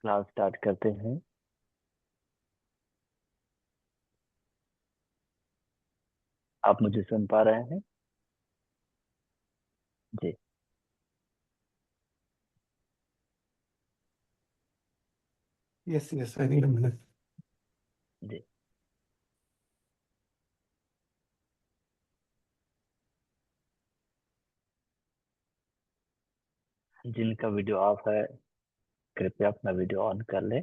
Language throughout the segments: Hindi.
क्लास स्टार्ट करते हैं। आप मुझे सुन पा रहे हैं? जी। Yes, yes, I need a minute. जी। जिनका वीडियो ऑफ है, कृपया अपना वीडियो ऑन कर ले।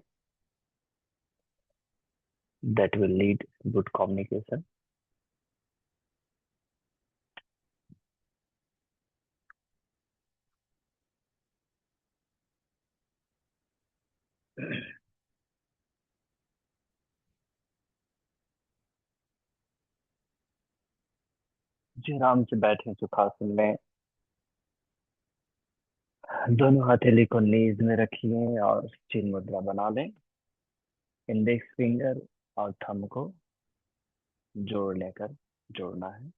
That will lead good communication. जी, आराम से बैठे सुखासन में। दोनों हथेली को नीज में रखिए और चिन्ह मुद्रा बना लें। इंडेक्स फिंगर और थंब को जोड़ लेकर जोड़ना है।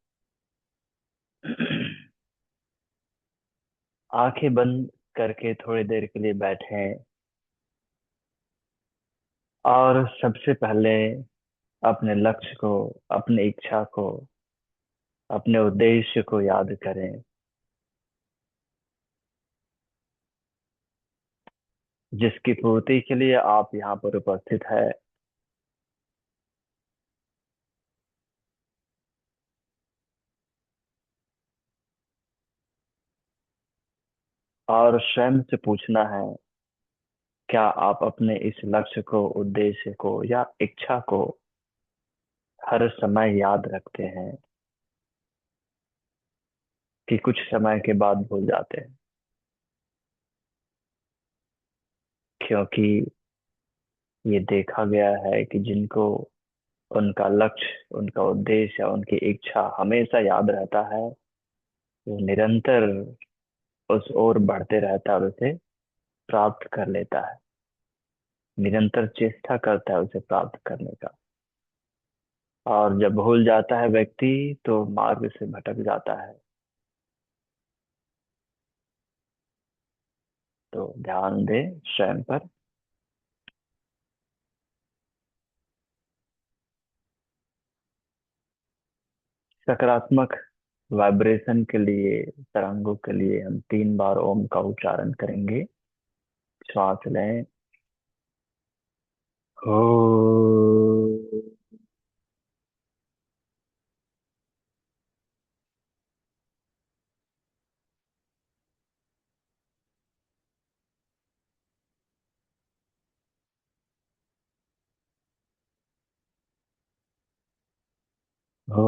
आंखें बंद करके थोड़ी देर के लिए बैठें और सबसे पहले अपने लक्ष्य को, अपनी इच्छा को, अपने उद्देश्य को याद करें, जिसकी पूर्ति के लिए आप यहाँ पर उपस्थित है। और स्वयं से पूछना है, क्या आप अपने इस लक्ष्य को, उद्देश्य को या इच्छा को हर समय याद रखते हैं कि कुछ समय के बाद भूल जाते हैं? क्योंकि ये देखा गया है कि जिनको उनका लक्ष्य, उनका उद्देश्य या उनकी इच्छा हमेशा याद रहता है, वो निरंतर उस ओर बढ़ते रहता है और उसे प्राप्त कर लेता है। निरंतर चेष्टा करता है उसे प्राप्त करने का। और जब भूल जाता है व्यक्ति, तो मार्ग से भटक जाता है। तो ध्यान दे स्वयं पर। सकारात्मक वाइब्रेशन के लिए, तरंगों के लिए हम 3 बार ओम का उच्चारण करेंगे। श्वास लें। हो। हो।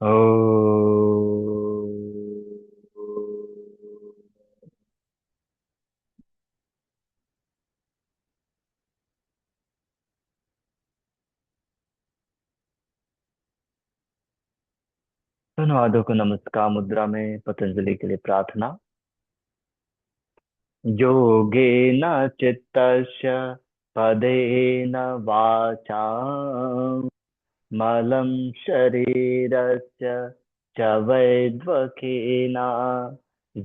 हो। धन्यवादों को नमस्कार मुद्रा में पतंजलि के लिए प्रार्थना। योगेन चित्तस्य पदेन वाचा मलं शरीरस्य च वैद्वकेन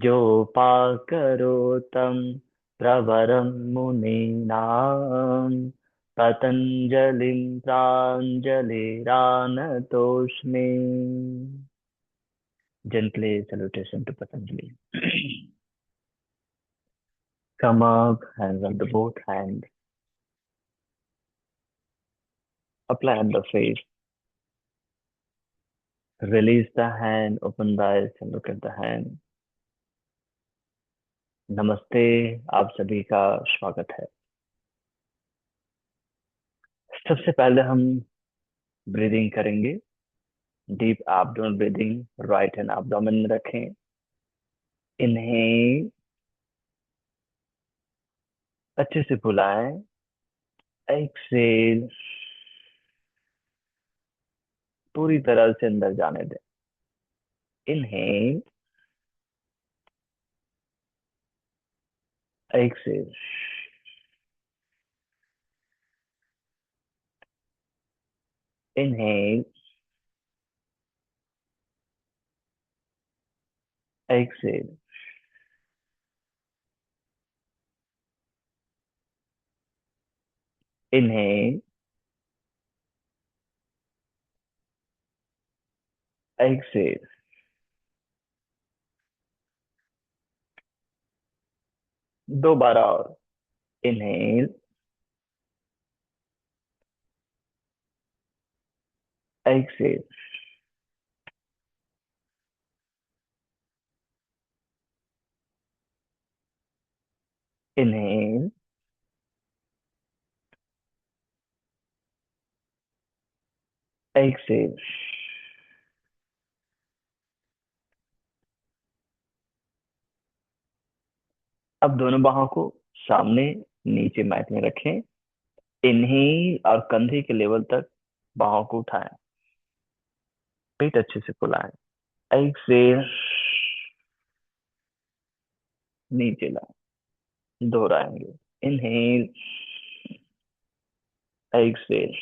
योपाकरोतं प्रवरं मुनीनां पतञ्जलिं प्राञ्जलिरानतोऽस्मि। Gently salutation to Patanjali. Come up, hands on the both hands. Apply on the face. Release the hand, open the eyes and look at the hand. नमस्ते। आप सभी का स्वागत है। सबसे पहले हम ब्रीदिंग करेंगे। Deep abdomen breathing. Right hand abdomen में रखें। इन्हें अच्छे से फुलाएं। एक्सेल पूरी तरह से अंदर जाने दें। इन्हें। Exhale. Inhale, exhale. Inhale, exhale. दोबारा और। Inhale, exhale. Inhale, exhale. अब दोनों बाहों को सामने नीचे मैट में रखें। इनहेल और कंधे के लेवल तक बाहों को उठाएं। पेट अच्छे से फुलाएं। एक्सेल, नीचे लाएं। दोहराएंगे। Inhale, exhale.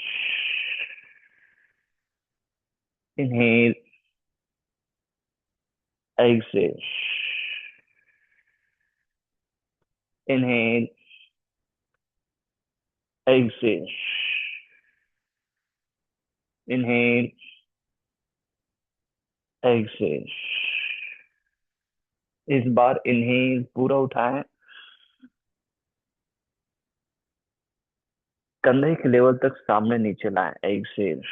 Inhale, exhale. Inhale, exhale. Inhale, exhale. इस बार इनहेल पूरा उठाएं। कंधे के लेवल तक सामने नीचे लाएं। Exhale.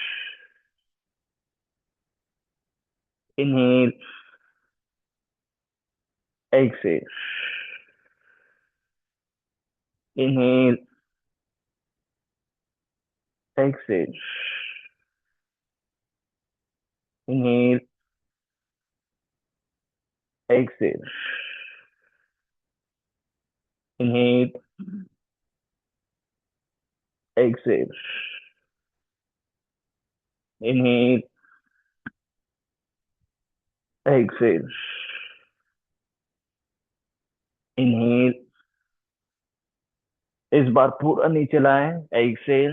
Inhale, exhale. Inhale, exhale. Inhale, exhale. Inhale, exhale. Inhale, exhale. Inhale, इस बार पूरा नीचे लाएं। एक्सेल।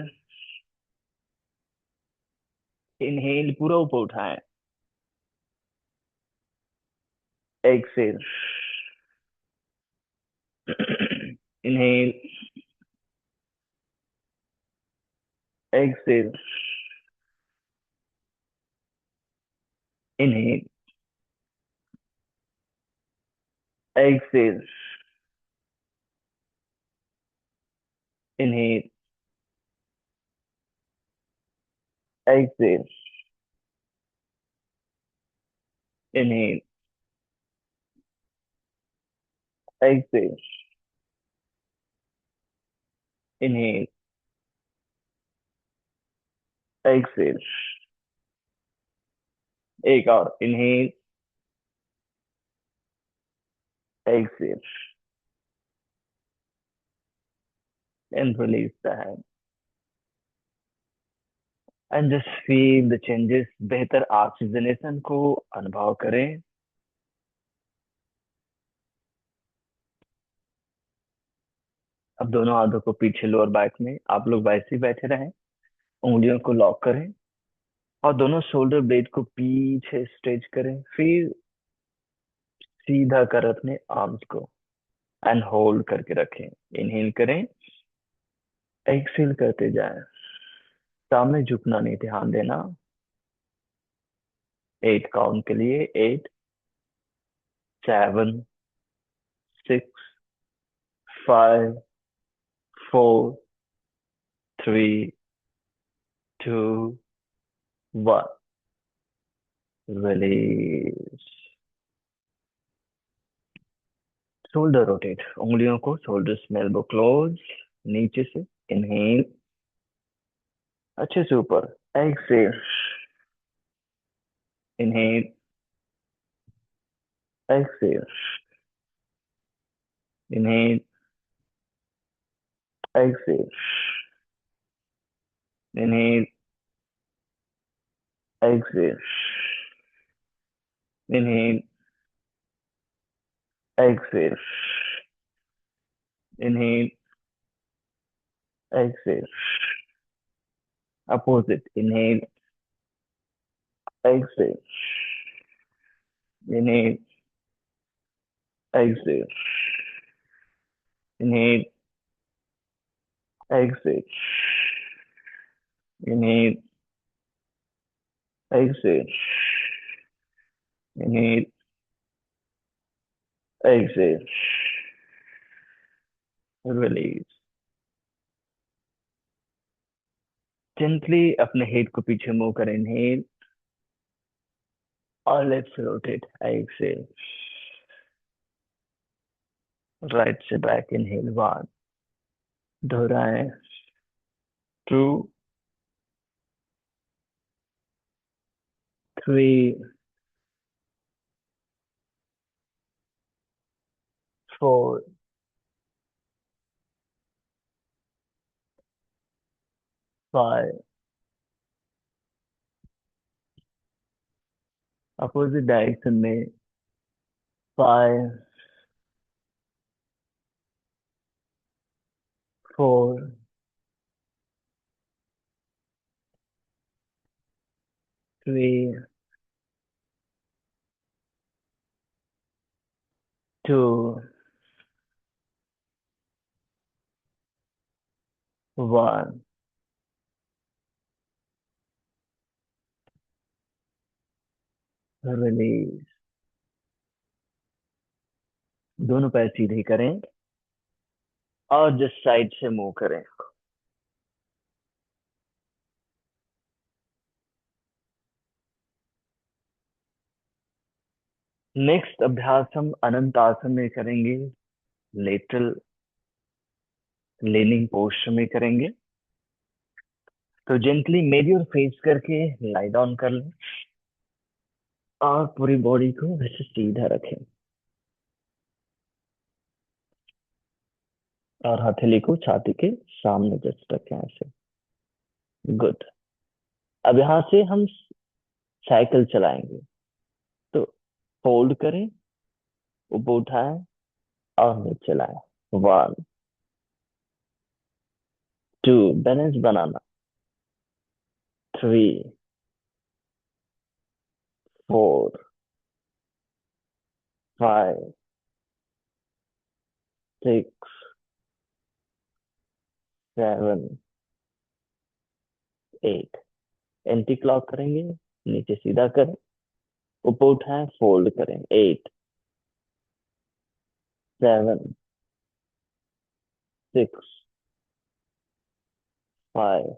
इनहेल, पूरा ऊपर उठाएं। Exhale. Inhale, exhale. Inhale, exhale. Inhale, exhale. Inhale, exhale. Inhale, exhale. एक और। Inhale, exhale, and release the hand and just feel the changes। बेहतर ऑक्सीजनेशन को अनुभव करें। अब दोनों हाथों को पीछे लोअर बैक में आप लोग वैसे ही बैठे रहें। उंगलियों को लॉक करें और दोनों शोल्डर ब्लेड को पीछे स्ट्रेच करें। फिर सीधा कर अपने आर्म्स को एंड होल्ड करके रखें। इनहेल करें, एक्सहेल करते जाएं। सामने झुकना नहीं, ध्यान देना। 8 काउंट के लिए। 8, 7, 6, 5, 4, 3, 2, 1। रिलीज। Shoulder rotate. उंगलियों को शोल्डर्स में, एल्बो क्लोज। नीचे से इनहेल, अच्छे से ऊपर। Exhale. Inhale, exhale. Inhale, exhale. Inhale, exhale. Inhale, exhale. Inhale, exhale. Opposite. Inhale, exhale. Inhale, exhale. Inhale, exhale. Inhale, exhale. Inhale, exhale. Release. Gently अपने हेड को पीछे मूव करें. इनहेल और लेट्स रोटेट. एक्सेल. राइट से बैक. इनहेल 1. दोहराएं. 2, 3, 4, 5. अपोजिट डायरेक्शन में. 5, 4, 3, 2, 1. रिलीज. दोनों पैर सीधे करें और जिस साइड से मूव करें. नेक्स्ट अभ्यास हम अनंत आसन में करेंगे. लेटरल लीनिंग पोस्चर में करेंगे. तो जेंटली मेरी और फेस करके लाई डाउन कर लें और पूरी बॉडी को वैसे सीधा रखें और हथेली को छाती के सामने जस्ट रखें ऐसे. गुड. अब यहाँ से हम साइकिल चलाएंगे. तो फोल्ड करें, ऊपर उठाएं और नीचे लाएं. 1, 2. बैलेंस बनाना. 3, 4, 5, 6, 7, 8. एंटी क्लॉक करेंगे. नीचे सीधा करें, ऊपर उठाएं, फोल्ड करें. 8, 7, 6, 5,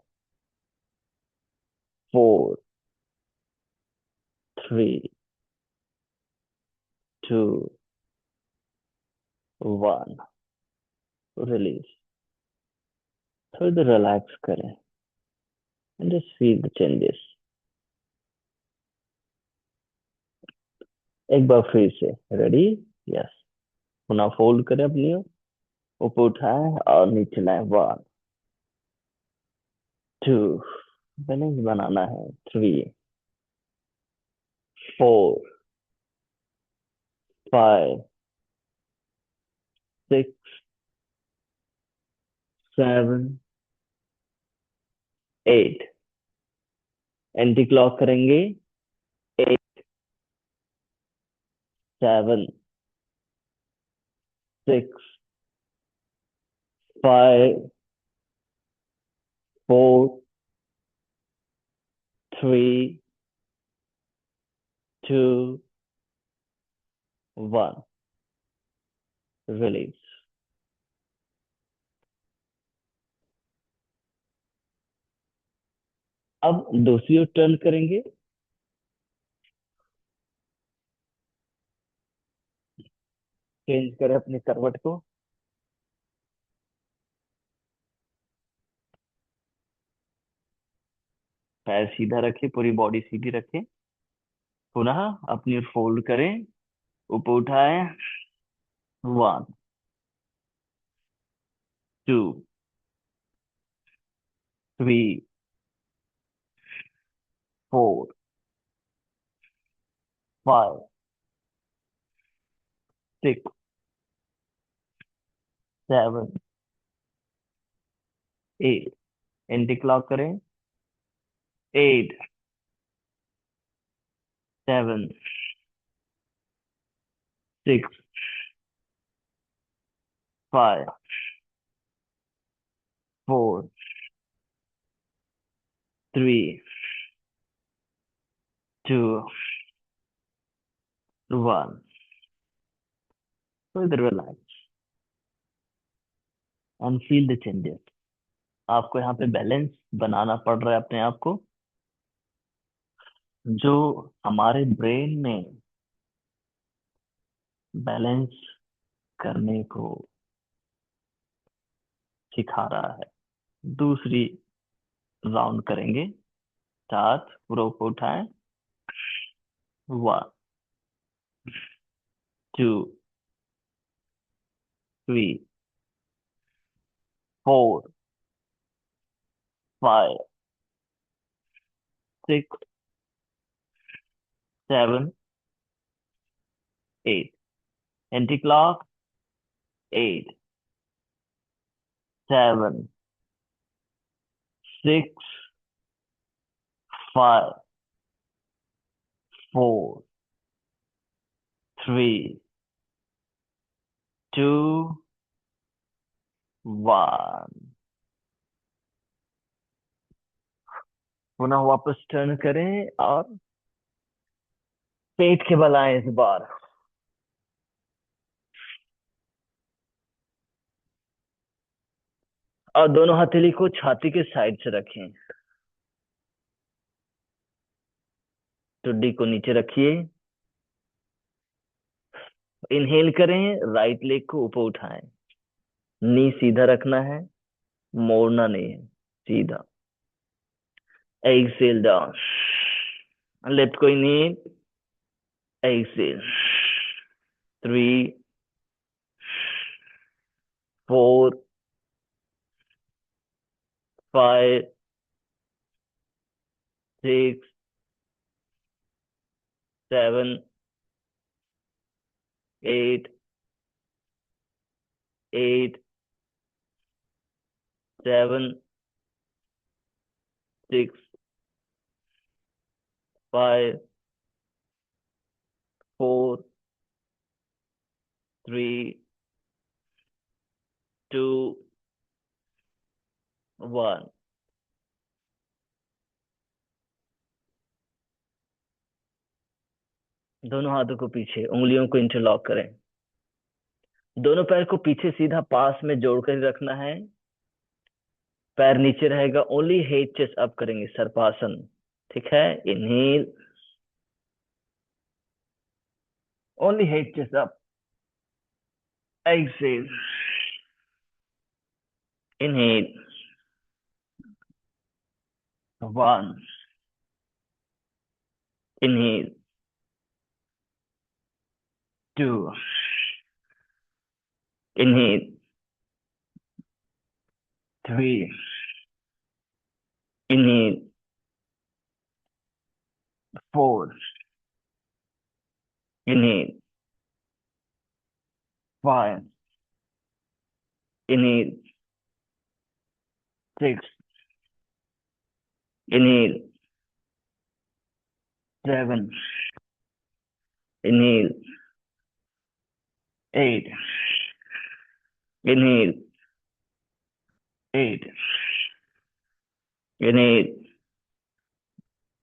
4, 3, 2, 1. रिलीज. थोड़ी देर रिलैक्स करें and just feel the changes. एक बार फिर से. रेडी. यस. पुनः फोल्ड करें अपनी ओर, ऊपर उठाएं और नीचे लाएं. 1, 2. बैलेंस बनाना है. 3, 4, 5, 6, 7, 8. एंटी क्लॉक करेंगे. 8, 7, 6, 5, 4, 3, 2, 1. रिलीज. अब दूसरी ओर टर्न करेंगे. चेंज करें अपनी करवट को. पैर सीधा रखें, पूरी बॉडी सीधी रखें. पुनः अपनी ओर फोल्ड करें, ऊपर उठाएं. 1, 2, 3, 4, 5, 6, 7, 8. एंटी क्लॉक करें. 8, 7, 6, 5, 4, 3, 2, 1. So इधर relax and feel the changes. आपको यहाँ पे बैलेंस बनाना पड़ रहा है अपने आप को। जो हमारे ब्रेन में बैलेंस करने को सिखा रहा है। दूसरी राउंड करेंगे। सात पूरा ऊपर उठाएं। 1, 2, 3, 4, 5, 6, 7, 8। Anti clock. 8, 7, 6, 5, 4, 3, 2, 1। पुनः वापस टर्न करें और पेट के बल आए इस बार। और दोनों हथेली को छाती के साइड से रखें। टुड्डी को नीचे रखिए। इनहेल करें, राइट लेग को ऊपर उठाएं। नी सीधा रखना है, मोड़ना नहीं है, सीधा। Exhale down. लेफ्ट को इनहेल। एक्सेल। 3, 4, 5, 6, 7, 8, 8, 7, 6, 5, 4, 3, 2, 1। दोनों हाथों को पीछे, उंगलियों को इंटरलॉक करें। दोनों पैर को पीछे सीधा पास में जोड़कर रखना है। पैर नीचे रहेगा, ओनली हेड चेस्ट अप करेंगे, सर्पासन। ठीक है। Inhale. Only head chest up. Exhale. Inhale. 1। Inhale. 2। Inhale. 3। Inhale. 4। Inhale. 5। Inhale. 6। Inhale. 7। Inhale. 8। Inhale. 8। Inhale.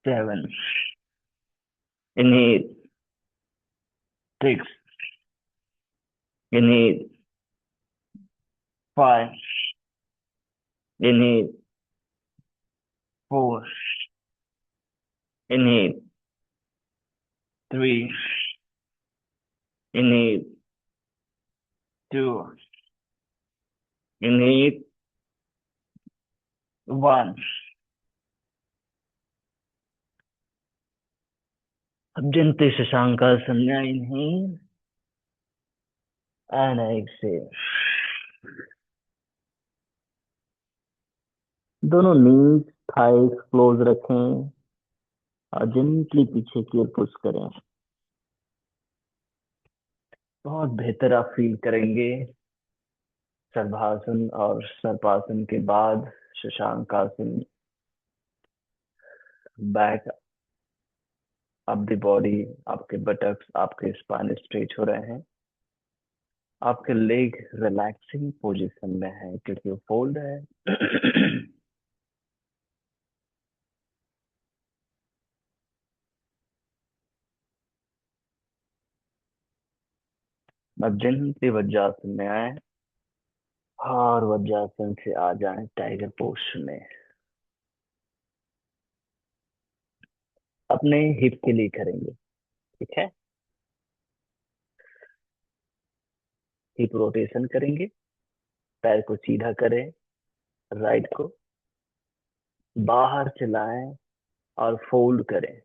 7। Inhale. 6। Inhale. 5। Inhale. 4। Inhale. 3। Inhale. 2। Inhale. 1। अब जंते शशांक संज्ञा। Inhale and exhale. दोनों नीज थाइस क्लोज रखें और जेंटली पीछे की ओर पुश करें। बहुत बेहतर आप फील करेंगे। सर्वासन और सर्पासन के बाद शशांक आसन। बैक अप द बॉडी, आपके बटक्स, आपके स्पाइन स्ट्रेच हो रहे हैं। आपके लेग रिलैक्सिंग पोजीशन में है क्योंकि वो फोल्ड है। अब जेंटली वज्रासन में आए और वज्रासन से आ जाए टाइगर पोज में। अपने हिप के लिए करेंगे, ठीक है। हिप रोटेशन करेंगे, पैर को सीधा करें, राइट को बाहर चलाएं और फोल्ड करें,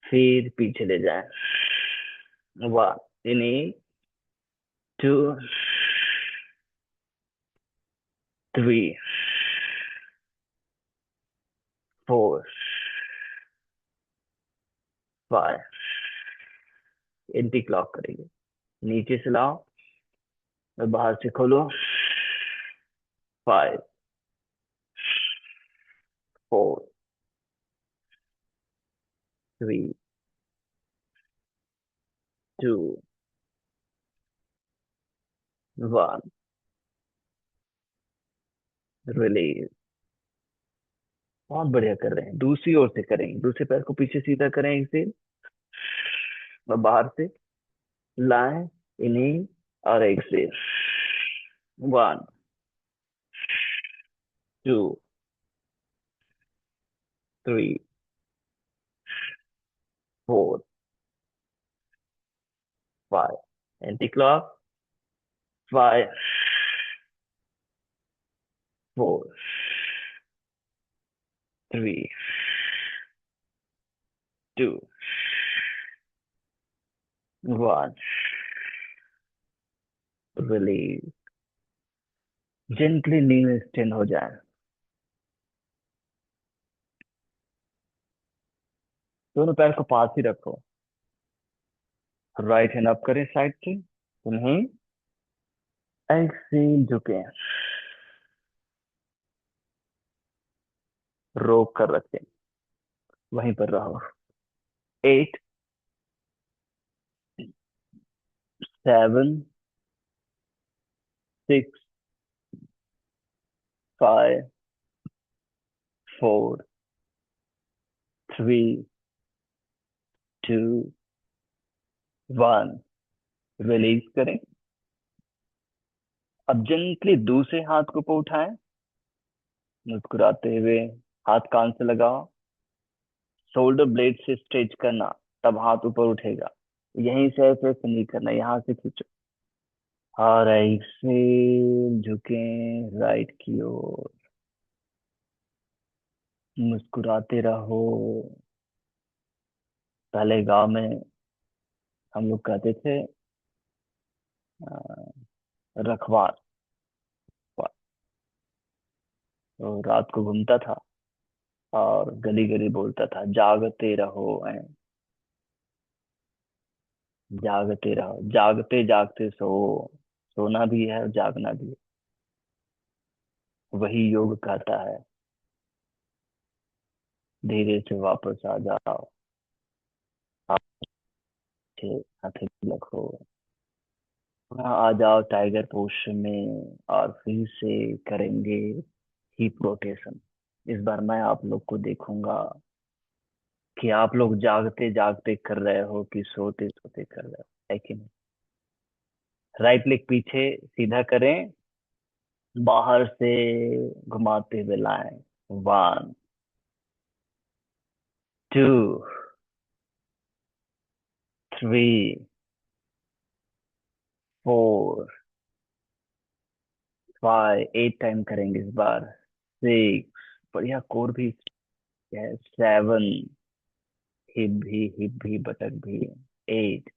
फिर पीछे ले जाएं। One, in, two, three, four, five. Anti clock करेंगे, नीचे से लाओ और बाहर से खोलो। Five, four, three, two, one. Release. बहुत बढ़िया कर रहे हैं। दूसरी ओर से करेंगे, दूसरे पैर को पीछे सीधा करें, इसे और बाहर से लाएं, इन्हें और exhale. One, two, three, four, five. Anti clock. Five, four, three, two, one. Release. Gently knee में स्टेन हो जाए। दोनों पैर को पास ही रखो। राइट हैंड अप करें साइड से, इन्हें एक्सेल झुके, रोक कर रखें, वहीं पर रहो। Eight, seven, six, five, four, three, two, one. Release करें। अब जेंटली दूसरे हाथ को ऊपर उठाएं, मुस्कुराते हुए हाथ कान से लगाओ। शोल्डर ब्लेड से स्ट्रेच करना, तब हाथ ऊपर उठेगा। यहीं से ऐसे ऐसे नहीं करना, यहाँ से खींचो और ऐसे झुके राइट की ओर। मुस्कुराते रहो। पहले गांव में हम लोग कहते थे अ, रखवार। तो रात को घूमता था और गली गली बोलता था, जागते रहो ऐ, जागते रहो, जागते जागते सो। सोना भी है और जागना भी है। वही योग कहता है। धीरे से वापस आ जाओ, आंखें आंखें रखो। हाँ, आ जाओ टाइगर पोस्चर में और फिर से करेंगे हिप रोटेशन। इस बार मैं आप लोग को देखूंगा कि आप लोग जागते जागते कर रहे हो कि सोते सोते कर रहे हो, है कि नहीं। राइट लेग पीछे सीधा करें, बाहर से घुमाते हुए लाएं। One, two, three, four, five. Eight time करेंगे इस बार। सिक्स, बढ़िया कोर भी है। सेवन, हिप भी बटक भी। Eight,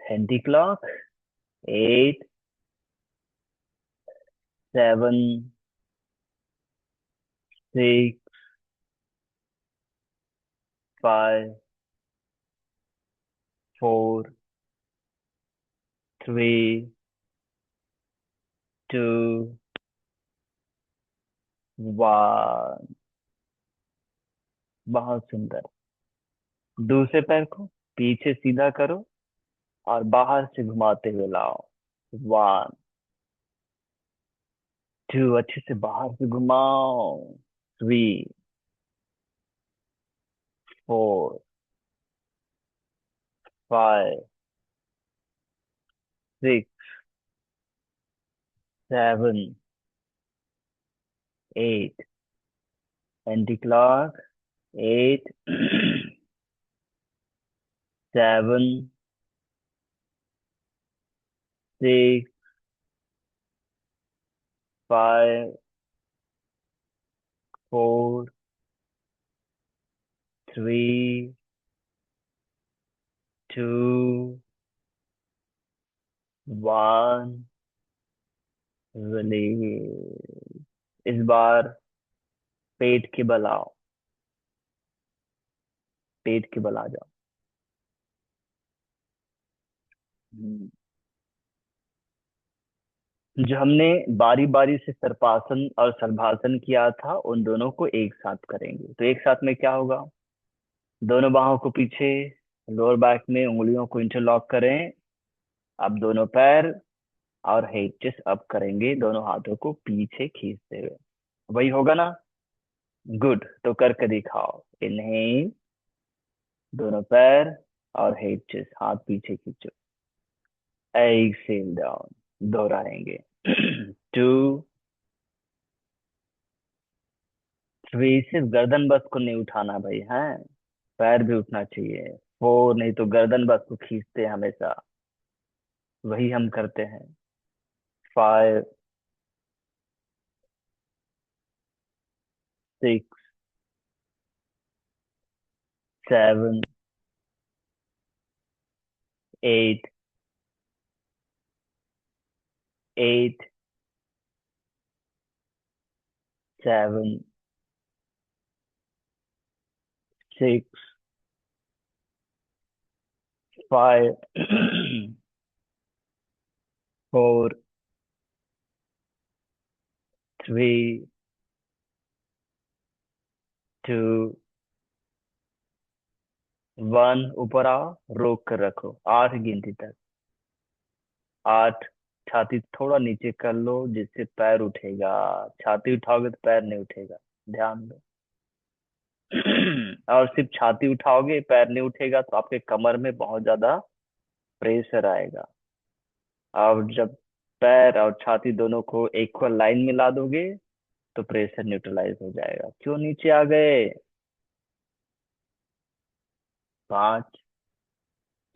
anti clock. Eight, seven, six, five, four, three, two, one. बहुत सुंदर। दूसरे पैर को पीछे सीधा करो और बाहर से घुमाते हुए लाओ। 1 2, अच्छे से बाहर से घुमाओ। 3 4 5 6 7 8, एंटी क्लॉक। 8 7 6 5 4 3 2 1, रिलीज। इस बार पेट के बल आओ, पेट के बल आ जाओ। हम्म। जो हमने बारी बारी से सर्पासन और शलभासन किया था, उन दोनों को एक साथ करेंगे। तो एक साथ में क्या होगा? दोनों बाहों को पीछे, लोअर बैक में उंगलियों को इंटरलॉक करें। अब दोनों पैर और हेड चेस्ट अप करेंगे, दोनों हाथों को पीछे खींचते हुए। वही होगा ना? गुड, तो करके दिखाओ। इनहेल, दोनों पैर और हेड चेस्ट, हाथ पीछे खींचो। एक्सेल डाउन, दोहराएंगे। 2 3, सिर्फ गर्दन बस को नहीं उठाना भाई, है पैर भी उठना चाहिए। 4, नहीं तो गर्दन बस को खींचते हैं हमेशा, वही हम करते हैं। 5 6 7 8 8 7 6 5 4 3 2 1। ऊपर आओ, रोक कर रखो 8 गिनती तक। 8, छाती थोड़ा नीचे कर लो जिससे पैर उठेगा। छाती उठाओगे तो पैर नहीं उठेगा, ध्यान दो। और सिर्फ छाती उठाओगे पैर नहीं उठेगा, तो आपके कमर में बहुत ज्यादा प्रेशर आएगा। और जब पैर और छाती दोनों को इक्वल लाइन में ला दोगे, तो प्रेशर न्यूट्रलाइज हो जाएगा। क्यों नीचे आ गए? 5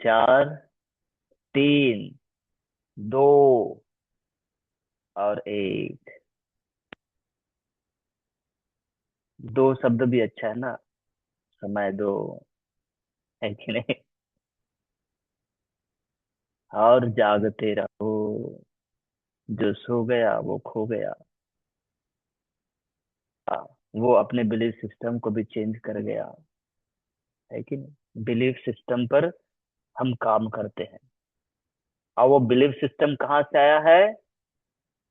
4 3 2 और 1। दो शब्द भी अच्छा है ना, समय दो, है कि नहीं? और जागते रहो, जो सो गया वो खो गया। हाँ, वो अपने बिलीफ सिस्टम को भी चेंज कर गया, है कि नहीं? बिलीफ सिस्टम पर हम काम करते हैं, और वो बिलीफ सिस्टम कहाँ से आया है?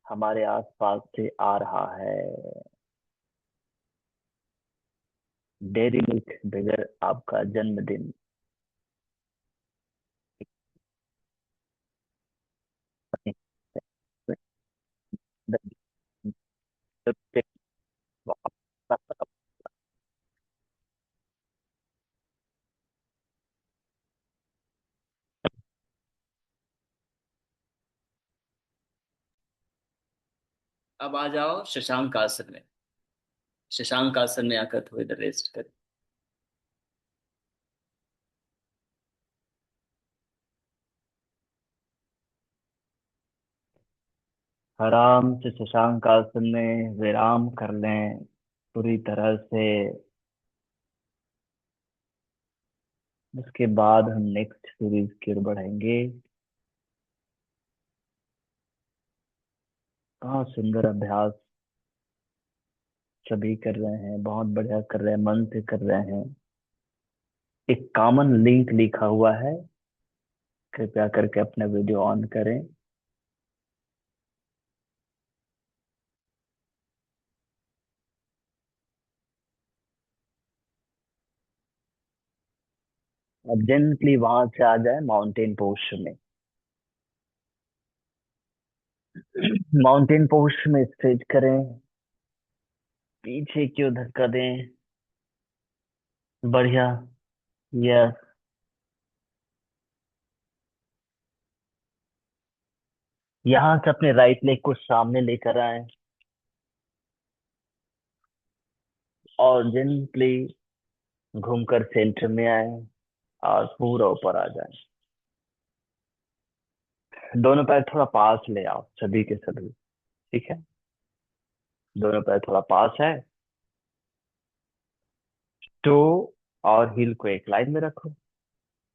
हमारे आसपास से आ रहा है। डेयरी मिल्क बगैर आपका जन्मदिन। अब आ जाओ शशांक आसन में। शशांक आसन में आकर थोड़ी देर रेस्ट करें। आराम से शशांक आसन में विराम कर लें पूरी तरह से। उसके बाद हम नेक्स्ट सीरीज की ओर बढ़ेंगे। बहुत सुंदर अभ्यास सभी कर रहे हैं, बहुत बढ़िया कर रहे हैं, मन से कर रहे हैं। एक कॉमन लिंक लिखा हुआ है, कृपया करके अपना वीडियो ऑन करें। अब जेंटली वहां से आ जाए माउंटेन पोस्चर में। माउंटेन पोस्चर में स्ट्रेच करें, पीछे क्यों धक्का दें। बढ़िया। यस। यहाँ से अपने राइट लेग को सामने लेकर आए और जेंटली घूमकर सेंटर में आए और पूरा ऊपर आ जाए। दोनों पैर थोड़ा पास ले आओ, सभी के सभी। ठीक है, दोनों पैर थोड़ा पास है। टो और हील को एक लाइन में रखो।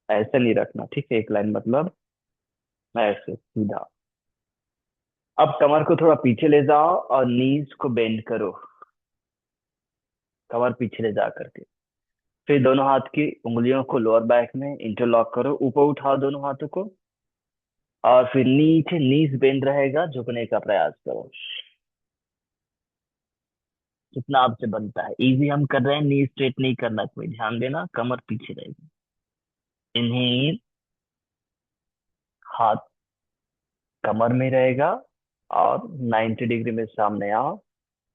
ऐसे नहीं रखना, ठीक है, एक लाइन मतलब ऐसे सीधा। अब कमर को थोड़ा पीछे ले जाओ और नीज को बेंड करो, कमर पीछे ले जा करके। फिर दोनों हाथ की उंगलियों को लोअर बैक में इंटरलॉक करो, ऊपर उठाओ दोनों हाथों को। और फिर नीचे नीज बेंड रहेगा, झुकने का प्रयास करो जितना आपसे बनता है। इजी हम कर रहे हैं, नी स्ट्रेट नहीं करना, कोई ध्यान देना, कमर पीछे रहेगी। इन्हें हाथ कमर में रहेगा और 90 डिग्री में सामने आओ।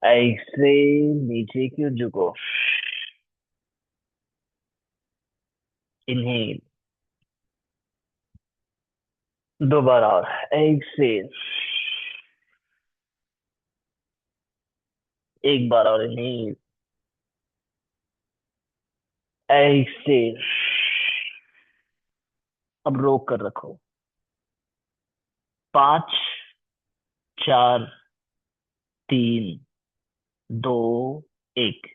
ऐसे नीचे की ओर झुको। इन्हें दो बार और। एक्सेल, एक बार और। इन्हें एक्सेल। अब रोक कर रखो। 5, 4, 3, 2, 1।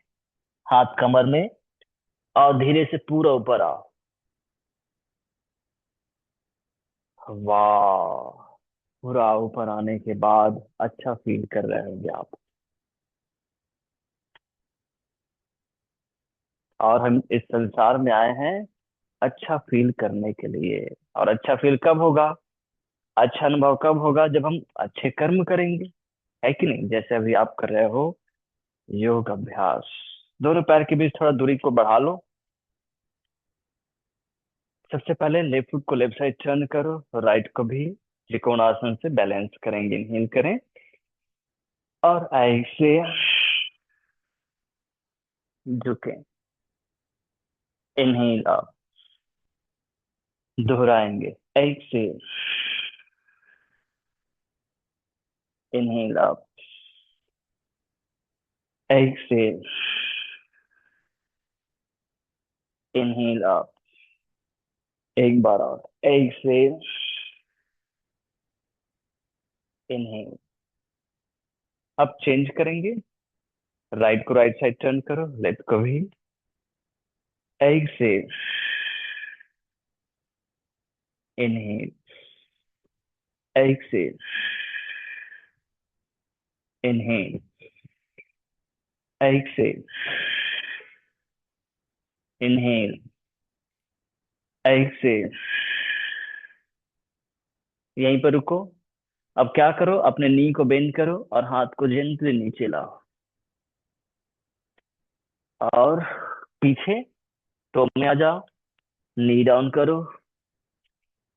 हाथ कमर में और धीरे से पूरा ऊपर आओ। वाह, पूरा ऊपर आने के बाद अच्छा फील कर रहे होंगे आप। और हम इस संसार में आए हैं अच्छा फील करने के लिए। और अच्छा फील कब होगा, अच्छा अनुभव कब होगा, जब हम अच्छे कर्म करेंगे, है कि नहीं। जैसे अभी आप कर रहे हो योग अभ्यास। दोनों पैर के बीच थोड़ा दूरी को बढ़ा लो। सबसे पहले लेफ्ट फुट को लेफ्ट साइड टर्न करो, राइट को भी त्रिकोणासन से बैलेंस करेंगे। इनहेल करें और ऐसे झुकें। इनहेल अप, दोहराएंगे। ऐसे इनहेल अप, ऐसे इनहेल अप, एक बार और। ऐसे इनहेल। अब चेंज करेंगे, राइट को राइट साइड टर्न करो, लेफ्ट को भी। ऐसे इनहेल, ऐसे इनहेल, ऐसे इनहेल, ऐसे। यहीं पर रुको। अब क्या करो, अपने नी को बेंड करो और हाथ को जेंटली नीचे लाओ और पीछे तो में आ जाओ। नी डाउन करो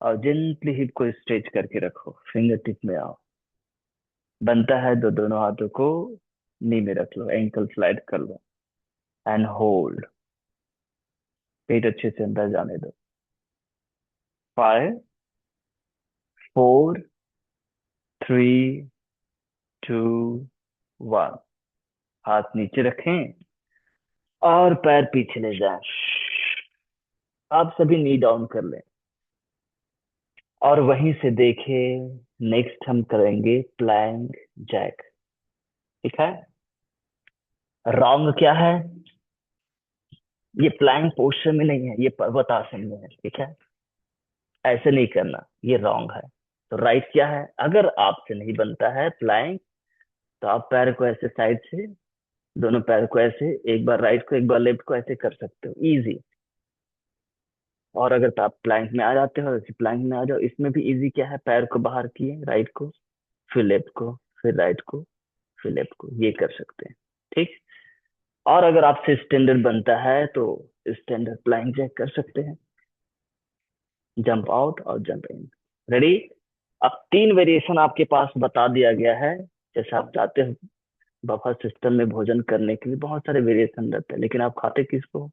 और जेंटली हिप को स्ट्रेच करके रखो, फिंगर टिप में आओ। बनता है तो दोनों हाथों को नी में रख लो, एंकल स्लाइड कर लो एंड होल्ड। पेट अच्छे से अंदर जाने दो। 5, 4, 3, 2, 1। हाथ नीचे रखें और पैर पीछे ले जाएं। आप सभी नी डाउन कर लें और वहीं से देखें। नेक्स्ट हम करेंगे प्लैंक जैक। ठीक है। रॉन्ग क्या है, ये प्लैंक पोस्चर में नहीं है, ये पर्वत आसन में है। ठीक है, ऐसे नहीं करना, ये रॉन्ग है। तो राइट क्या है, अगर आपसे नहीं बनता है प्लैंक तो आप पैर को ऐसे साइड से, दोनों पैर को ऐसे, एक बार राइट को एक बार लेफ्ट को ऐसे कर सकते हो, इजी। और अगर आप प्लैंक में आ जाते हो, ऐसे प्लैंक में आ जाओ। इसमें भी इजी क्या है, पैर को बाहर किए, राइट को, फिर लेफ्ट को, फिर राइट को, फिर लेफ्ट को, ये कर सकते हैं। ठीक। और अगर आपसे स्टैंडर्ड बनता है तो स्टैंडर्ड प्लैंक जैक कर सकते हैं। जंप आउट और जंप इन। रेडी? अब तीन वेरिएशन आपके पास बता दिया गया है। जैसे आप जाते हो बफर सिस्टम में भोजन करने के लिए, बहुत सारे वेरिएशन रहते हैं, लेकिन आप खाते किसको?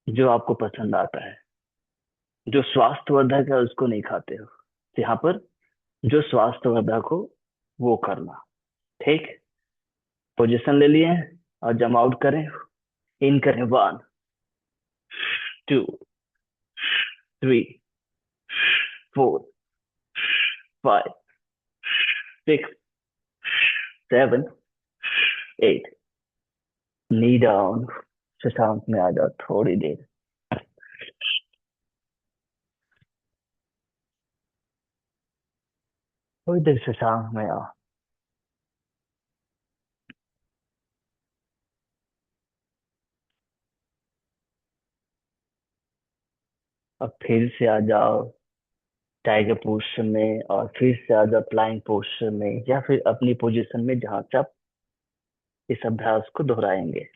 जो आपको पसंद आता है, जो स्वास्थ्यवर्धक है उसको नहीं खाते हो। तो यहाँ पर जो स्वास्थ्यवर्धक हो वो करना। ठीक? पोजीशन ले लिए और जम आउट करें। इन करें 1 2 3 4 5 6 7 8। Knee down. शशांक में आ जाओ थोड़ी देर। थोड़ी देर शशांक में आओ। अब फिर से आ जाओ टाइगर पोस्टर में, और फिर से आ जाओ फ्लाइंग पोस्टर में, या फिर अपनी पोजीशन में जहां से आप इस अभ्यास को दोहराएंगे।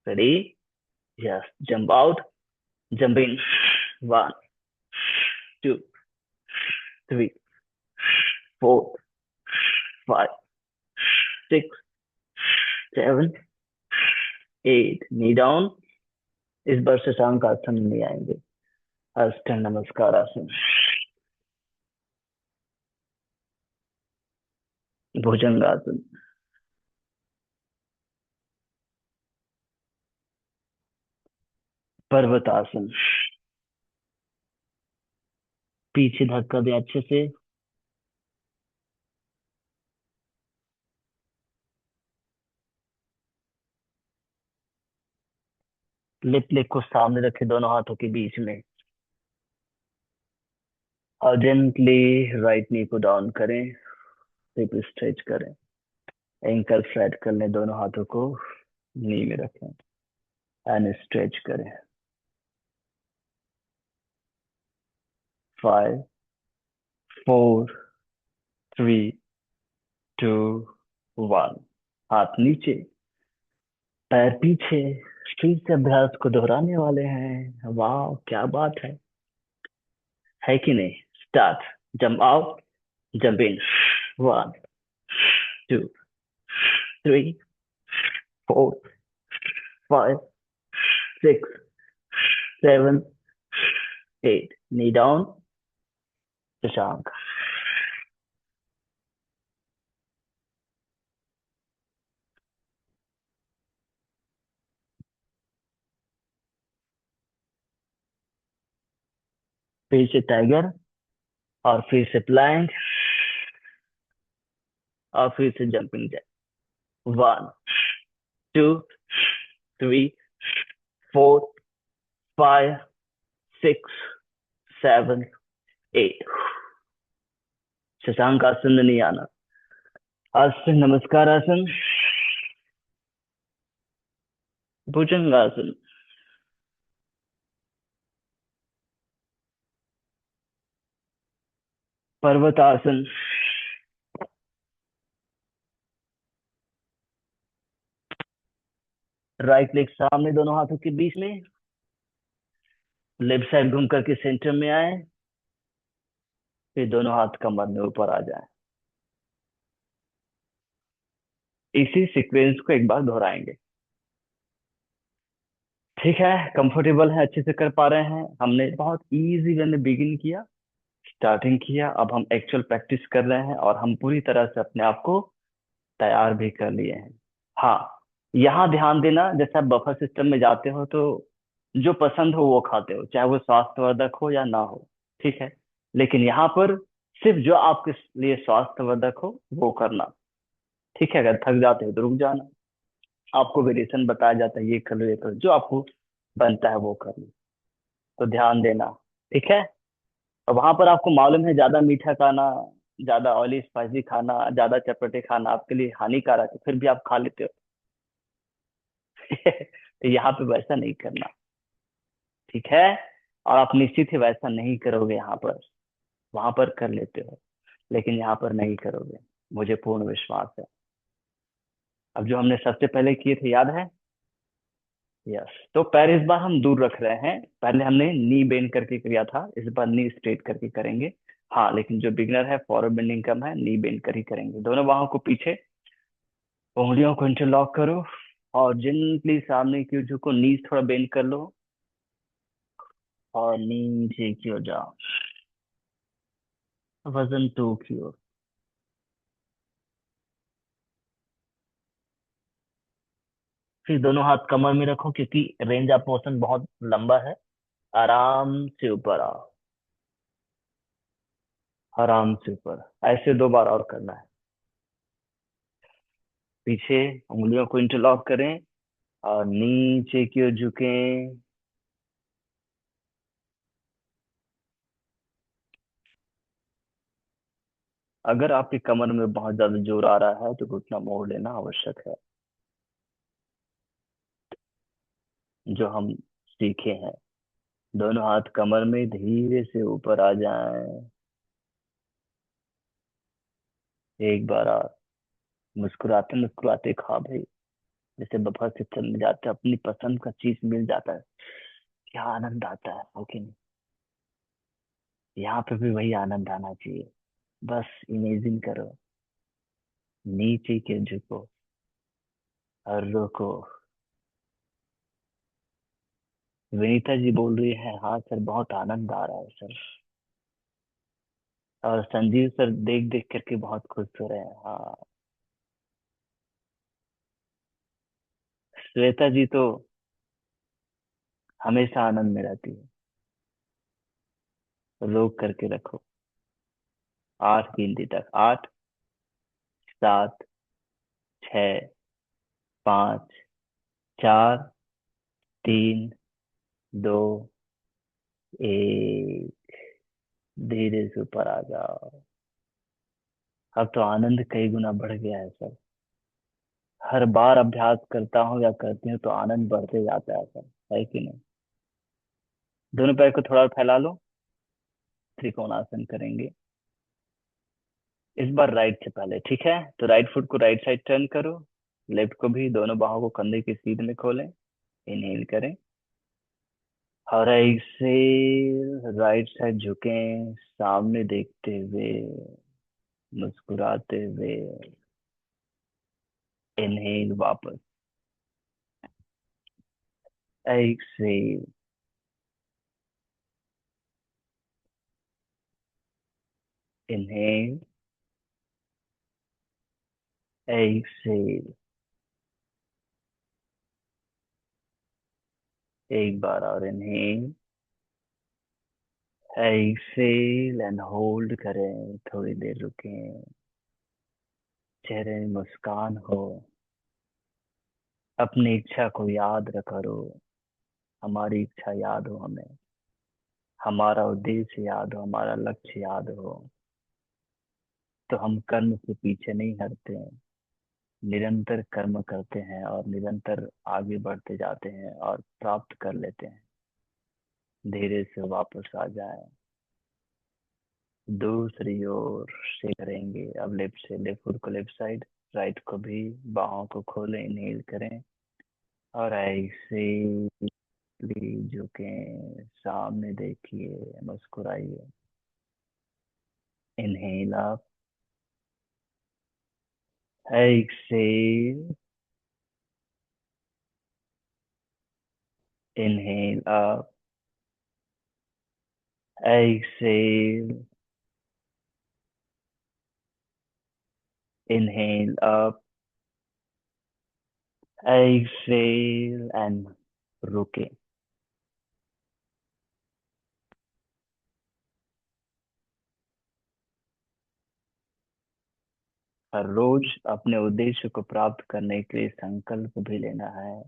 Ready? Yes. Jump out, jump in. 1 2 3 4 5 6 7 8। Knee down. इस बार शशांक आसन में नहीं आएंगे। अष्टांग नमस्कार आसन, भुजंगासन, पर्वतासन। पीछे धक्का दें अच्छे से। लिप लेग को सामने रखें दोनों हाथों के बीच में, और जेंटली राइट नी को डाउन करें। हिप स्ट्रेच करें। एंकल फ्लैट कर लें, दोनों हाथों को नी में रखें एंड स्ट्रेच करें। 5 4 3 2 1। हाथ नीचे, पैर पीछे। फिर से अभ्यास को दोहराने वाले हैं। वाह क्या बात है कि नहीं? Start. Jump out, jump in. 1 2 3 4 5 6 7 8। Knee down. Shashank. फिर से टाइगर, और फिर से प्लैंक, और फिर से जंपिंग जैक। 1 2 3 4 5 6 7 8। शशांक आसन में नहीं आना। आसन नमस्कार आसन, भुजंगासन, पर्वतासन, राइट लेग सामने दोनों हाथों के बीच में, लेफ्ट साइड घूम करके सेंटर में आए, फिर दोनों हाथ कमर में ऊपर आ जाए। इसी सीक्वेंस को एक बार दोहराएंगे। ठीक है? कंफर्टेबल है, अच्छे से कर पा रहे हैं? हमने बहुत इजी वे में बिगिन किया, स्टार्टिंग किया, अब हम एक्चुअल प्रैक्टिस कर रहे हैं, और हम पूरी तरह से अपने आप को तैयार भी कर लिए हैं। हाँ, यहाँ ध्यान देना, जैसे आप बफर सिस्टम में जाते हो तो जो पसंद हो वो खाते हो, चाहे वो स्वास्थ्यवर्धक हो या ना हो। ठीक है? लेकिन यहाँ पर सिर्फ जो आपके लिए स्वास्थ्यवर्धक हो वो करना। ठीक है? अगर थक जाते हो तो रुक जाना। आपको वेरिएशन बताया जाता है, ये कर लो ये कर लो, जो आपको बनता है वो कर लो। तो ध्यान देना। ठीक है? और वहां पर आपको मालूम है ज्यादा मीठा खाना, ज्यादा ऑयली स्पाइसी खाना, ज्यादा चटपटे खाना आपके लिए हानिकारक है, फिर भी आप खा लेते हो। तो यहाँ पे वैसा नहीं करना। ठीक है? और आप निश्चित ही वैसा नहीं करोगे यहाँ पर। वहां पर कर लेते हो, लेकिन यहाँ पर नहीं करोगे, मुझे पूर्ण विश्वास है। अब जो हमने सबसे पहले किए थे याद है? यस, तो पैर इस बार हम दूर रख रहे हैं। पहले हमने नी बेंड करके किया था, इस बार नी स्ट्रेट करके करेंगे। हाँ, लेकिन जो बिगनर है फॉरवर्ड बेंडिंग कम है, नी बेंड कर ही करेंगे। दोनों बाहों को पीछे, उंगलियों को इंटरलॉक करो और जेंटली सामने की ओर झुको, नीज थोड़ा बेंड कर लो और नीचे की ओर जाओ, वजन टू की ओर। फिर दोनों हाथ कमर में रखो, क्योंकि रेंज ऑफ मोशन बहुत लंबा है। आराम से ऊपर आओ, आराम से ऊपर। ऐसे 2 बार और करना है। पीछे उंगलियों को इंटरलॉक करें और नीचे की ओर झुकें। अगर आपकी कमर में बहुत ज्यादा जोर आ रहा है तो घुटना मोड़ लेना आवश्यक है, जो हम सीखे हैं। दोनों हाथ कमर में धीरे से ऊपर आ जाएं। एक बार और, मुस्कुराते मुस्कुराते खा भाई। जैसे बफर सिस्टम में जाते हैं, अपनी पसंद का चीज मिल जाता है, क्या आनंद आता है कि नहीं। यहाँ पे भी वही आनंद आना चाहिए। बस इमेजिन करो, नीचे के झुको और रुको। विनीता जी बोल रही है, हाँ सर बहुत आनंद आ रहा है सर। और संजीव सर देख देख करके बहुत खुश हो रहे हैं। हाँ, श्वेता जी तो हमेशा आनंद में रहती है। रोक करके रखो, 8 गिनती तक। 8, 7, 6, 5, 4, 3, 2, 1। धीरे से ऊपर आ जाओ। अब तो आनंद कई गुना बढ़ गया है सर। हर बार अभ्यास करता हूँ या करती हूँ तो आनंद बढ़ते जाता है सर, है कि नहीं। दोनों पैर को थोड़ा फैला लो, त्रिकोणासन करेंगे। इस बार राइट से पहले, ठीक है। तो राइट फुट को राइट साइड टर्न करो, लेफ्ट को भी। दोनों बाहों को कंधे के सीध में खोलें, इनहेल करें और ऐसे राइट साइड झुकें, सामने देखते हुए, मुस्कुराते हुए। इनहेल वापस, एक्सेल, इनहेल, एक्सेल। एक बार और इनहेल, एक्सेल एंड होल्ड करें। थोड़ी देर रुकें, चेहरे में मुस्कान हो। अपनी इच्छा को याद करो, हमारी इच्छा याद हो हमें, हमारा उद्देश्य याद हो, हमारा लक्ष्य याद हो। तो हम कर्म से पीछे नहीं हटते हैं, निरंतर कर्म करते हैं और निरंतर आगे बढ़ते जाते हैं और प्राप्त कर लेते हैं। धीरे से वापस आ जाएं, दूसरी ओर से करेंगे। अब लेफ्ट से, लेफ्ट फुट को लेफ्ट साइड, राइट को भी। बाहों को खोलें, इनहेल करें और ऐसे झुकें, सामने देखिए, मुस्कुराइए। Inhale up, exhale, inhale up, exhale, inhale up, exhale and रुके। हर रोज अपने उद्देश्य को प्राप्त करने के लिए संकल्प भी लेना है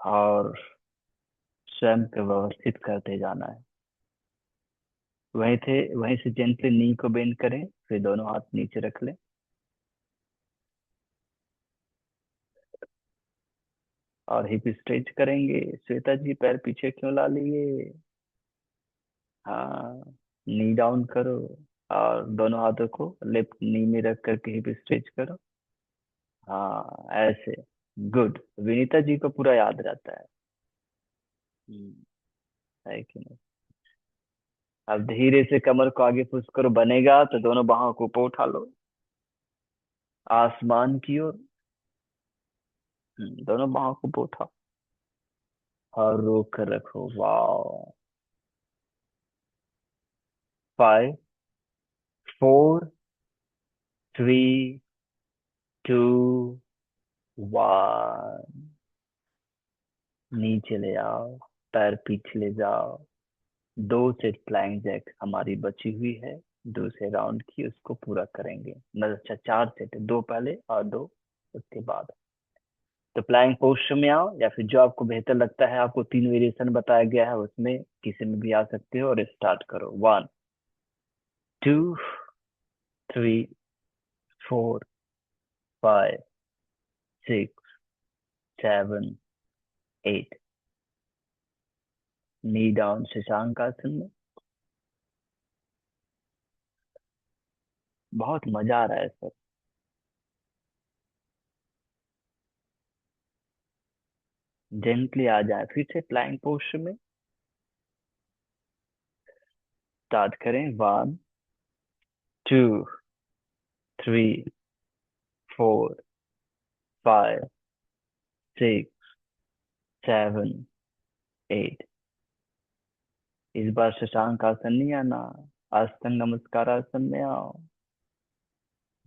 और स्वयं को व्यवस्थित करते जाना है। वहीं से जेंटली नी को बेंड करें, फिर दोनों हाथ नीचे रख लें और हिप स्ट्रेच करेंगे। श्वेता जी पैर पीछे क्यों ला लिए। हाँ, नी डाउन करो और दोनों हाथों को लेफ्ट नी में रख करके हिप स्ट्रेच करो। हाँ, ऐसे गुड, विनीता जी को पूरा याद रहता है। है कि नहीं? अब धीरे से कमर को आगे पुश करो, बनेगा तो दोनों बाहों को ऊपर उठा लो आसमान की ओर। दोनों बाहों को ऊपर उठाओ और रोक कर रखो। वाह। 5, 4, 3, 2, 1। नीचे ले आओ, पैर पीछे ले जाओ। 2 सेट प्लैंक जैक हमारी बची हुई है, दूसरे राउंड की, उसको पूरा करेंगे। मतलब अच्छा, 4 सेट है, 2 पहले और 2 उसके बाद। तो प्लैंक पोस्टर में आओ, या फिर जो आपको बेहतर लगता है, आपको 3 वेरिएशन बताया गया है, उसमें किसी में भी आ सकते हो। और स्टार्ट करो। 1, 2, 3, 4, 5, 6, 7, 8। नी डाउन शशांक आसन में। बहुत मजा आ रहा है सर। जेंटली आ जाए फिर से प्लैंक पोस्टर में। स्टार्ट करें। 1, 2, 3, 4, 5, 6, 7, 8। इस बार शशांक आसन नहीं आना, अष्टांग नमस्कार आसन में आओ।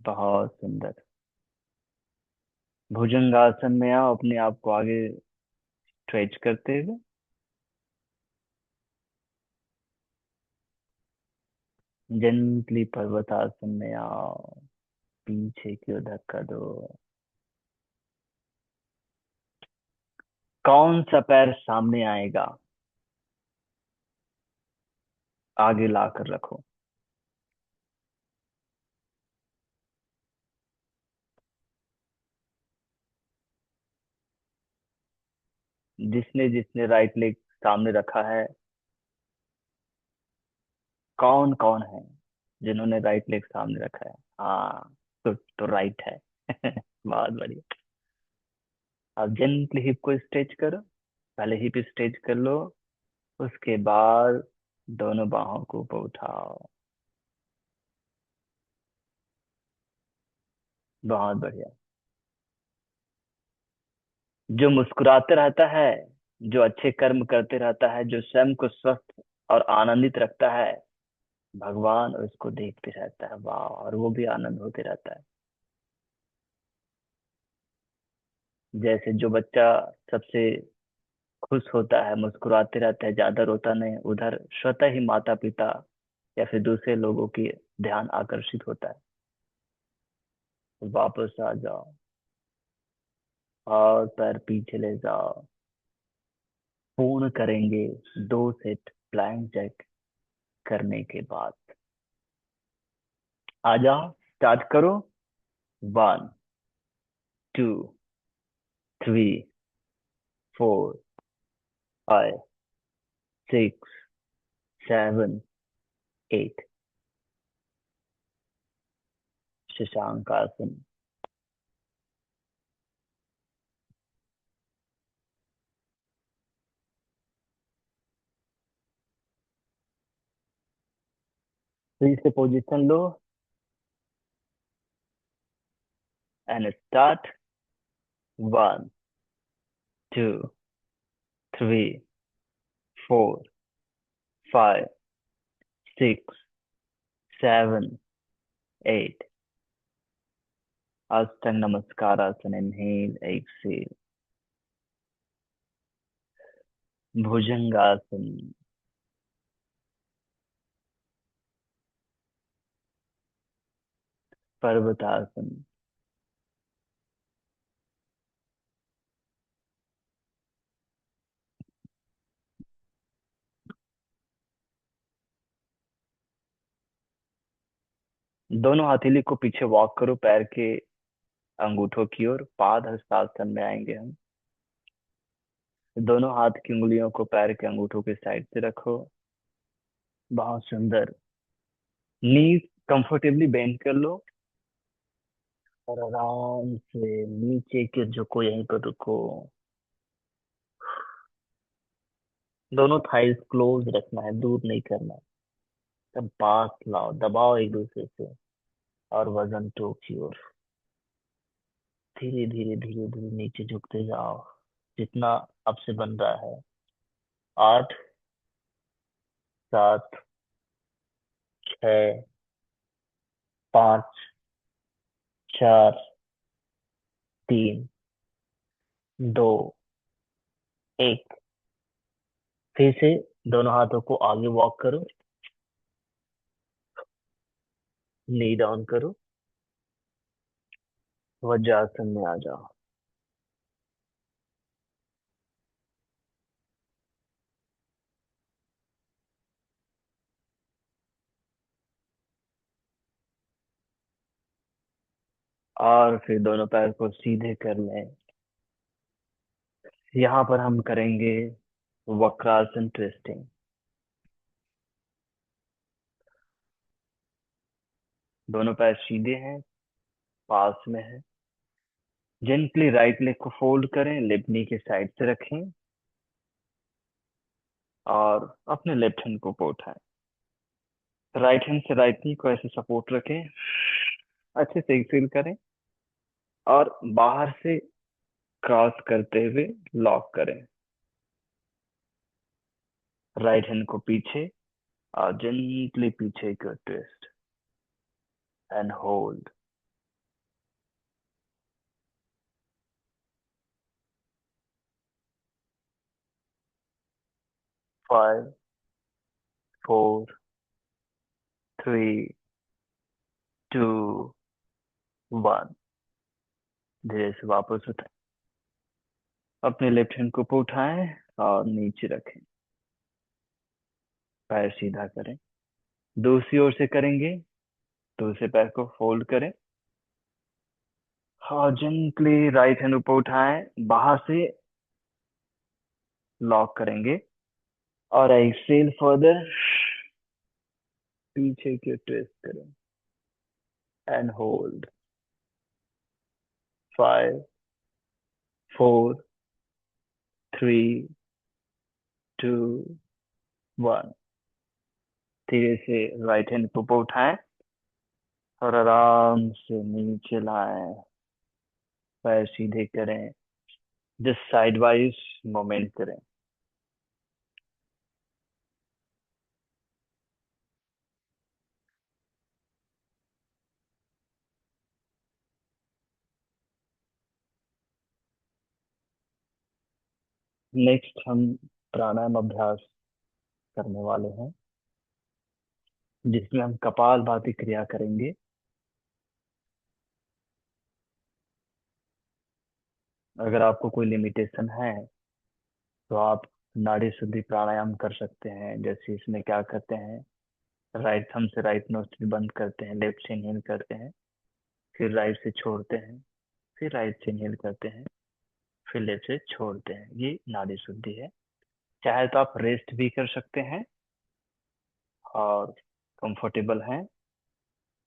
बहुत सुंदर। भुजंग आसन में आओ, अपने आप को आगे स्ट्रेच करते हुए। जेंटली पर्वत आसन में आओ, पीछे की ओर धक्का दो। कौन सा पैर सामने आएगा, आगे ला कर रखो। जिसने जिसने राइट लेग सामने रखा है, कौन कौन है जिन्होंने राइट लेग सामने रखा है? हाँ, तो राइट है। बहुत बढ़िया। अब जेंटली हिप को स्ट्रेच करो। पहले हिप स्ट्रेच कर लो, उसके बाद दोनों बाहों को ऊपर उठाओ। बहुत बढ़िया। जो मुस्कुराते रहता है, जो अच्छे कर्म करते रहता है, जो स्वयं को स्वस्थ और आनंदित रखता है, भगवान उसको देखते रहता है। वाह, और वो भी आनंद होते रहता है। जैसे जो बच्चा सबसे खुश होता है, मुस्कुराते रहता है, ज्यादा रोता नहीं, उधर स्वतः ही माता पिता या फिर दूसरे लोगों की ध्यान आकर्षित होता है। वापस आ जाओ और पैर पीछे ले जाओ। पूर्ण करेंगे 2 सेट प्लैंक जैक करने के बाद। आ जाओ, स्टार्ट करो। 1, 2, 3, 4, 5, 6, 7, 8। शशांक आसन। फिर से पोजीशन लो एंड स्टार्ट। 1, 2, 3, 4, 5, 6, 7, 8। अष्टांग नमस्कार आसन। Inhale, exhale. भुजंगासन। पर्वतासन। दोनों हथेली को पीछे वॉक करो, पैर के अंगूठों की ओर। पाद हस्तासन में आएंगे हम। दोनों हाथ की उंगलियों को पैर के अंगूठों के साइड से रखो। बहुत सुंदर। नीज कंफर्टेबली बेंड कर लो। और आराम से नीचे के झुको, यहीं पर रुको। दोनों थाइस क्लोज रखना है, दूर नहीं करना है। तब पास लाओ, दबाओ एक दूसरे से। और वजन टू की ओर धीरे धीरे धीरे धीरे नीचे झुकते जाओ, जितना आपसे बन रहा है। 8, 7, 6, 5, 4, 3, 2, 1। फिर से दोनों हाथों को आगे वॉक करो, नी डाउन करो, वज्रासन में आ जाओ। और फिर दोनों पैर को सीधे कर लें। यहाँ पर हम करेंगे वक्रासन ट्विस्टिंग। दोनों पैर सीधे हैं, पास में है। जेंटली राइट लेग को फोल्ड करें, लेफ्ट नी के साइड से रखें और अपने लेफ्ट हैंड को ऊपर उठाएं। राइट हैंड से राइट नी को ऐसे सपोर्ट रखें, अच्छे से फील करें और बाहर से क्रॉस करते हुए लॉक करें। राइट हैंड को पीछे और जेंटली पीछे को ट्विस्ट एंड होल्ड। 5, 4, 3, 2, 1। धीरे से वापस उठाएं, अपने लेफ्ट हैंड को ऊपर उठाएं और नीचे रखें। पैर सीधा करें, दूसरी ओर से करेंगे। दूसरे पैर को फोल्ड करें और जेंटली राइट हैंड ऊपर उठाएं, बाहर से लॉक करेंगे और एक्सेल फर्दर पीछे की ट्विस्ट करें एंड होल्ड। 5, 4, 3, 2, 1। धीरे से राइट हैंड ऊपर उठाएं और आराम से नीचे लाएं। पैर सीधे करें, जस्ट साइड वाइज मूवमेंट करें। नेक्स्ट हम प्राणायाम अभ्यास करने वाले हैं, जिसमें हम कपालभाति क्रिया करेंगे। अगर आपको कोई लिमिटेशन है तो आप नाड़ी शुद्धि प्राणायाम कर सकते हैं। जैसे इसमें क्या करते हैं, राइट थंब से राइट नोस्ट्रिल बंद करते हैं, लेफ्ट से इनहेल करते हैं, फिर राइट से छोड़ते हैं, फिर राइट से इनहेल करते हैं, फिर लेफ्ट से छोड़ते हैं। ये नाड़ी शुद्धि है। चाहे तो आप रेस्ट भी कर सकते हैं और कंफर्टेबल हैं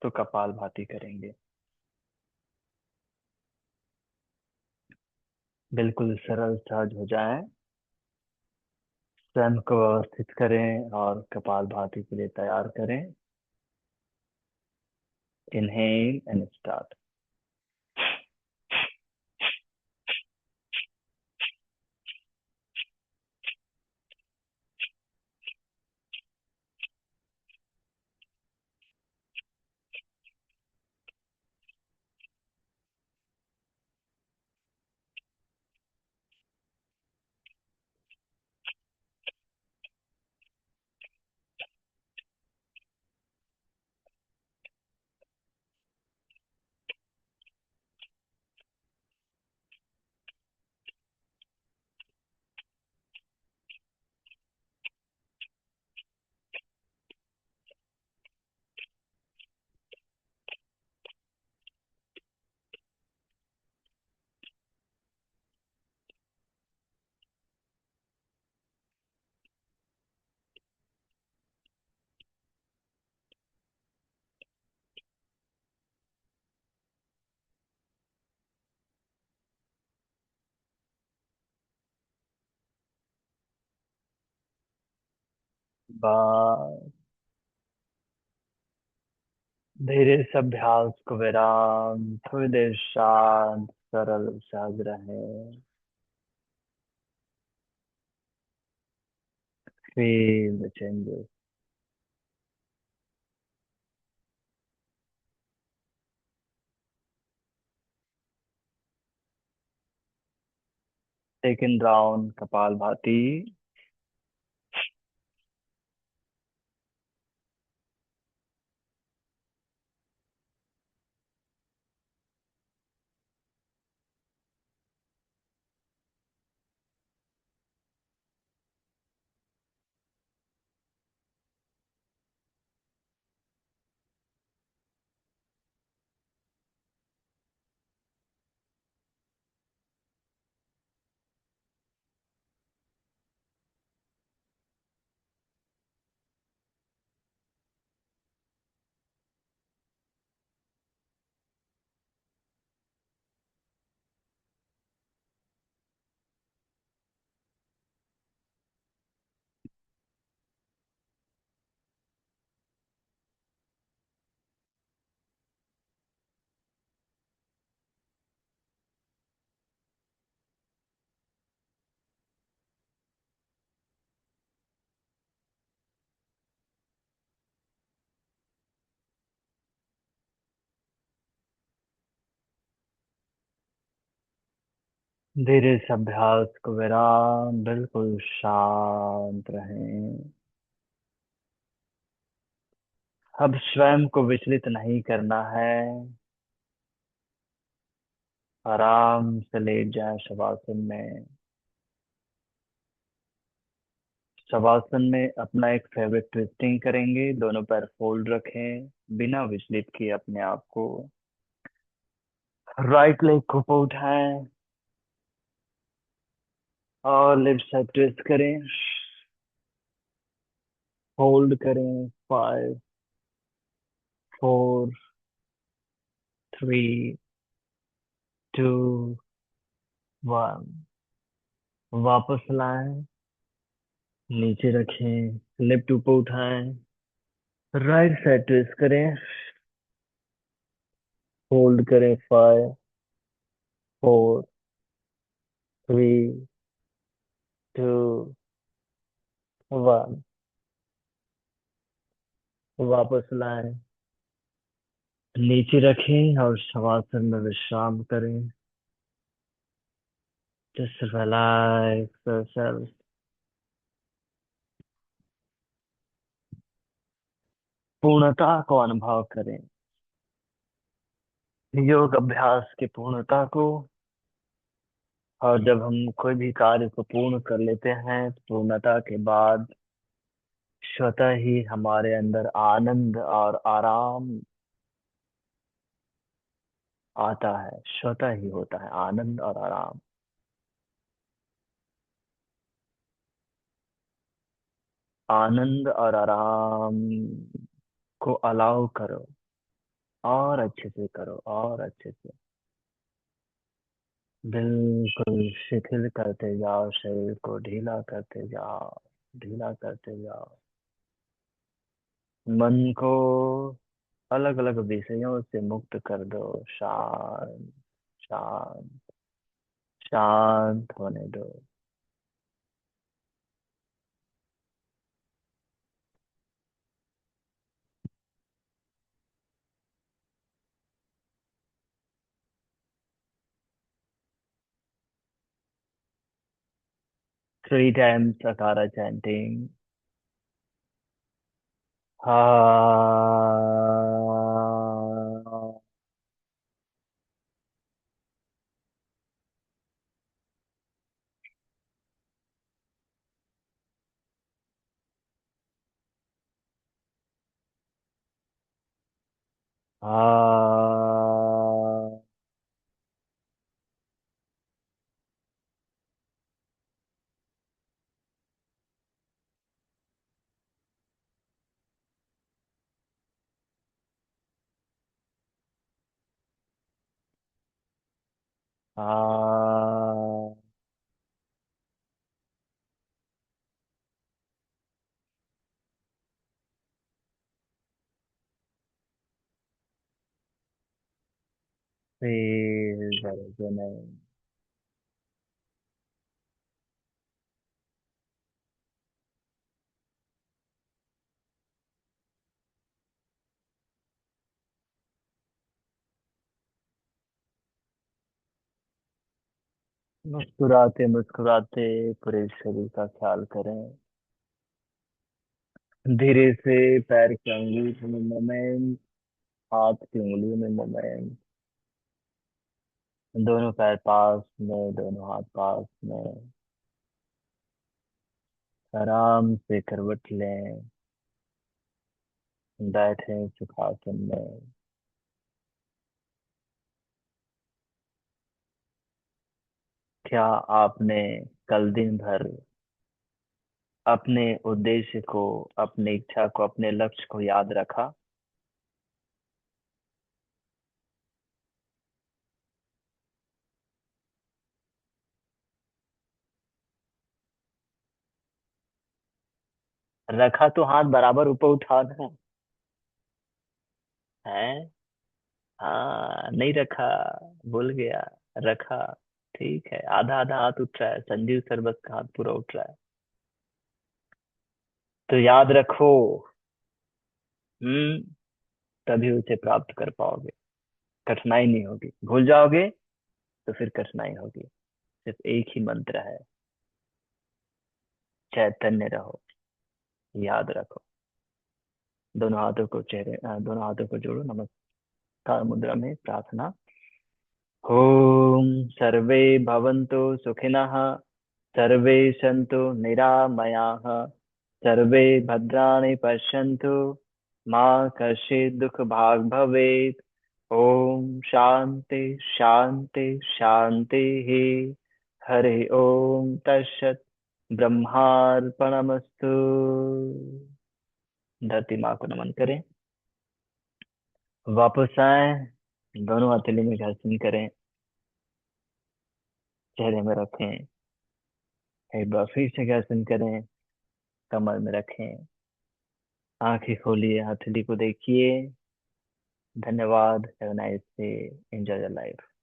तो कपालभाति करेंगे। बिल्कुल सरल सहज हो जाएं, स्वयं को व्यवस्थित करें और कपालभाति के लिए तैयार करें। Inhale and start. बस धीरे से अभ्यास को विराम, थोड़ी देर शांत सरल सहज रहे। Feel the changes. Second round kapalbhati. धीरे से अभ्यास को विराम, बिल्कुल शांत रहें। अब स्वयं को विचलित नहीं करना है। आराम से लेट जाएं शवासन में। शवासन में अपना एक फेवरेट ट्विस्टिंग करेंगे। दोनों पैर फोल्ड रखें, बिना विचलित किए अपने आप को। राइट लेग को ऊपर उठाएं और लेफ्ट साइड ट्विस्ट करें। होल्ड करें। 5, 4, 3, 2, 1। वापस लाएं, नीचे रखें, लेफ्ट ऊपर उठाएं, राइट साइड ट्विस्ट करें, होल्ड करें। 5, 4, 3, 2, 1। वापस लाएं, नीचे रखें और शवासन में विश्राम करें। Just relax yourself। पूर्णता को अनुभव करें, योग अभ्यास की पूर्णता को। और जब हम कोई भी कार्य को पूर्ण कर लेते हैं तो पूर्णता के बाद स्वतः ही हमारे अंदर आनंद और आराम आता है। स्वतः ही होता है आनंद और आराम। आनंद और आराम को अलाउ करो, और अच्छे से करो, और अच्छे से। बिल्कुल शिथिल करते जाओ, शरीर को ढीला करते जाओ, ढीला करते जाओ। मन को अलग अलग विषयों से मुक्त कर दो। शांत, शांत, शांत होने दो। 3 times Akara chanting. Ha. Ha. Ha. फिर वर्जन है। मुस्कुराते मुस्कुराते पूरे शरीर का ख्याल करें। धीरे से पैर की अंगुली में मोमेंट, हाथ की उंगलियों में मोमेंट, दोनों पैर पास में, दोनों हाथ पास में। आराम से करवट लें, बैठें सुखासन में। क्या आपने कल दिन भर अपने उद्देश्य को, अपनी इच्छा को, अपने लक्ष्य को याद रखा? रखा तो हाथ बराबर ऊपर उठाना है। हाँ, नहीं रखा, भूल गया। रखा, ठीक है। आधा आधा हाथ उठ रहा है, संजीव सरबत का हाथ पूरा उठ रहा है। तो याद रखो। हम्म। तभी उसे प्राप्त कर पाओगे। कठिनाई नहीं होगी। भूल जाओगे तो फिर कठिनाई होगी। सिर्फ एक ही मंत्र है, चैतन्य रहो, याद रखो। दोनों हाथों को जोड़ो, नमस्कार मुद्रा में प्रार्थना। ओम सर्वे भवन्तु सुखिनः, सर्वे सन्तु निरामयाः, सर्वे भद्राणि पश्यन्तु, मा कश्चित् दुःखभाग् भवेत्। ओम शांति शांति शांतिः। हरि ओम तत्सत्। ब्रह्मार्पणमस्तु। धरती माँ को नमन करें। वापस आए, दोनों हथेली में घर्षण करें, चेहरे में रखें। एक बार फिर से घर्षण करें, कमर में रखें। आंखें खोलिए, हथेली को देखिए। धन्यवाद। Have a nice day. Enjoy your life.